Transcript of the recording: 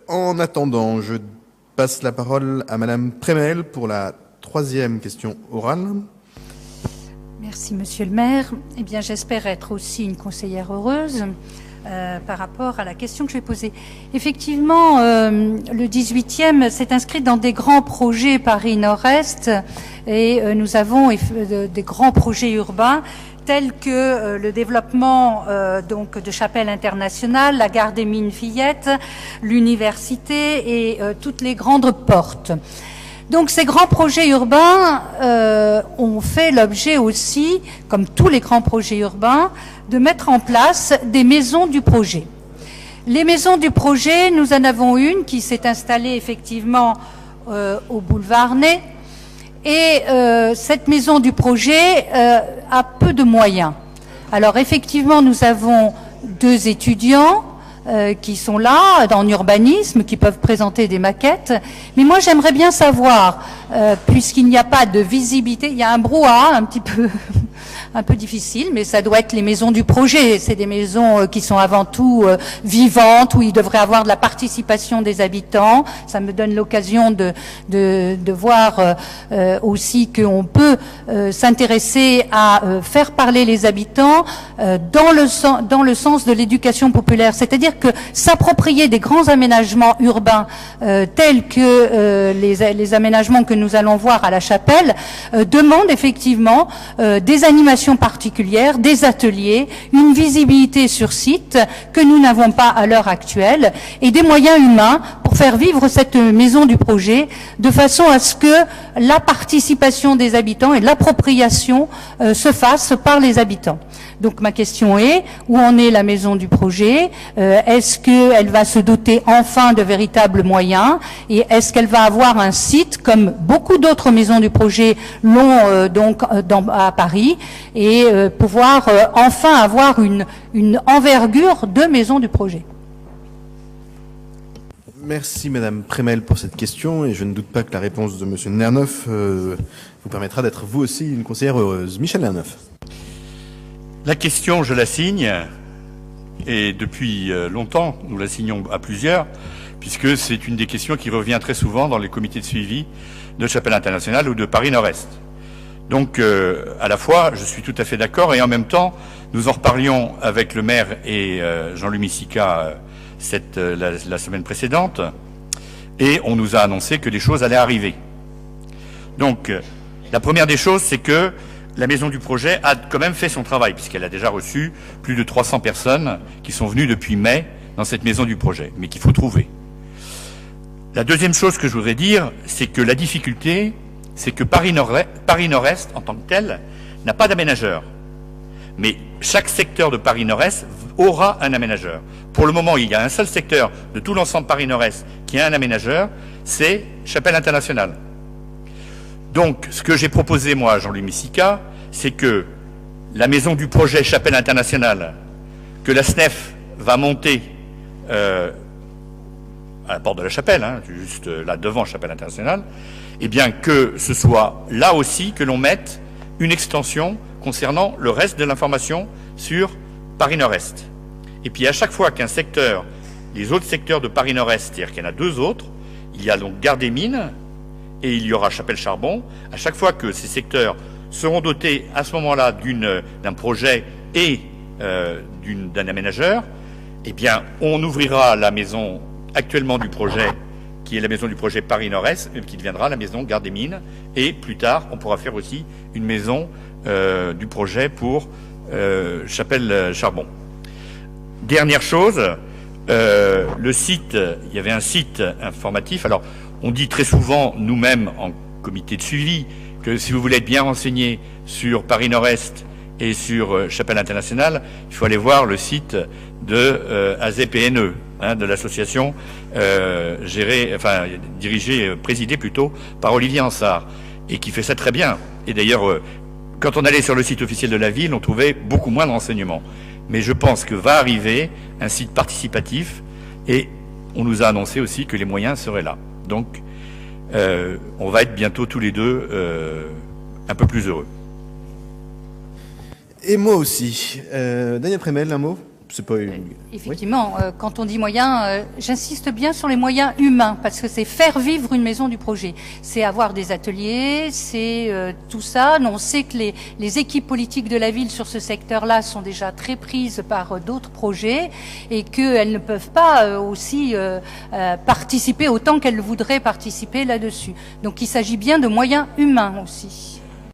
En attendant, je passe la parole à Madame Prémel pour la troisième question orale. Merci, Monsieur le maire. Eh bien, j'espère être aussi une conseillère heureuse par rapport à la question que je vais poser. Effectivement, le 18e s'est inscrit dans des grands projets Paris Nord-Est et nous avons des grands projets urbains tels que le développement donc de Chapelle Internationale, la gare des Mines-Fillettes, l'université et toutes les grandes portes. Donc ces grands projets urbains ont fait l'objet aussi, comme tous les grands projets urbains, de mettre en place des maisons du projet. Les maisons du projet, nous en avons une qui s'est installée effectivement au boulevard Ney. Et cette maison du projet a peu de moyens. Alors effectivement, nous avons 2 étudiants qui sont là, en urbanisme, qui peuvent présenter des maquettes. Mais moi, j'aimerais bien savoir, puisqu'il n'y a pas de visibilité, il y a un brouhaha un petit peu un peu difficile, mais ça doit être les maisons du projet. C'est des maisons qui sont avant tout vivantes, où il devrait avoir de la participation des habitants. Ça me donne l'occasion de voir aussi qu'on peut s'intéresser à faire parler les habitants dans le sens de l'éducation populaire. C'est-à-dire que s'approprier des grands aménagements urbains tels que les aménagements que nous allons voir à la Chapelle demande effectivement des animations particulières, des ateliers, une visibilité sur site que nous n'avons pas à l'heure actuelle et des moyens humains pour faire vivre cette maison du projet de façon à ce que la participation des habitants et l'appropriation se fasse par les habitants. Donc ma question est, où en est la maison du projet? Est-ce qu'elle va se doter enfin de véritables moyens? Et est-ce qu'elle va avoir un site, comme beaucoup d'autres maisons du projet l'ont à Paris, et pouvoir enfin avoir une envergure de maison du projet? Merci Madame Prémel pour cette question, et je ne doute pas que la réponse de Monsieur Nerneuf vous permettra d'être vous aussi une conseillère heureuse. Michel Nerneuf. La question, je la signe, et depuis longtemps, nous la signons à plusieurs, puisque c'est une des questions qui revient très souvent dans les comités de suivi de Chapelle Internationale ou de Paris Nord-Est. Donc, à la fois, je suis tout à fait d'accord, et en même temps, nous en reparlions avec le maire et Jean-Louis Missica la semaine précédente, et on nous a annoncé que les choses allaient arriver. Donc, la première des choses, c'est que la maison du projet a quand même fait son travail, puisqu'elle a déjà reçu plus de 300 personnes qui sont venues depuis mai dans cette maison du projet, mais qu'il faut trouver. La deuxième chose que je voudrais dire, c'est que la difficulté, c'est que Paris Nord-Est, en tant que tel, n'a pas d'aménageur. Mais chaque secteur de Paris Nord-Est aura un aménageur. Pour le moment, il y a un seul secteur de tout l'ensemble Paris Nord-Est qui a un aménageur, c'est Chapelle Internationale. Donc, ce que j'ai proposé, moi, à Jean-Louis Missica, c'est que la maison du projet Chapelle Internationale, que la SNEF va monter à la porte de la Chapelle, juste là devant Chapelle Internationale, eh bien que ce soit là aussi que l'on mette une extension concernant le reste de l'information sur Paris Nord-Est. Et puis à chaque fois qu'un secteur, les autres secteurs de Paris Nord-Est, c'est-à-dire qu'il y en a 2 autres, il y a donc Gare des Mines, et il y aura Chapelle-Charbon. À chaque fois que ces secteurs seront dotés à ce moment-là d'un projet et d'un aménageur, eh bien, on ouvrira la maison actuellement du projet, qui est la maison du projet Paris Nord-Est, qui deviendra la maison Gare des Mines. Et plus tard, on pourra faire aussi une maison du projet pour Chapelle-Charbon. Dernière chose, le site, il y avait un site informatif. Alors, on dit très souvent, nous-mêmes, en comité de suivi, que si vous voulez être bien renseigné sur Paris Nord-Est et sur Chapelle Internationale, il faut aller voir le site de AZPNE, de l'association présidée plutôt par Olivier Ansart, et qui fait ça très bien. Et d'ailleurs, quand on allait sur le site officiel de la ville, on trouvait beaucoup moins de renseignements. Mais je pense que va arriver un site participatif, et on nous a annoncé aussi que les moyens seraient là. Donc, on va être bientôt tous les deux un peu plus heureux. Et moi aussi. Daniel Prémel, un mot? c'est pas... Effectivement, quand on dit moyens, j'insiste bien sur les moyens humains, parce que c'est faire vivre une maison du projet. C'est avoir des ateliers, c'est tout ça. On sait que les équipes politiques de la ville sur ce secteur-là sont déjà très prises par d'autres projets et qu'elles ne peuvent pas aussi participer autant qu'elles voudraient participer là-dessus. Donc il s'agit bien de moyens humains aussi.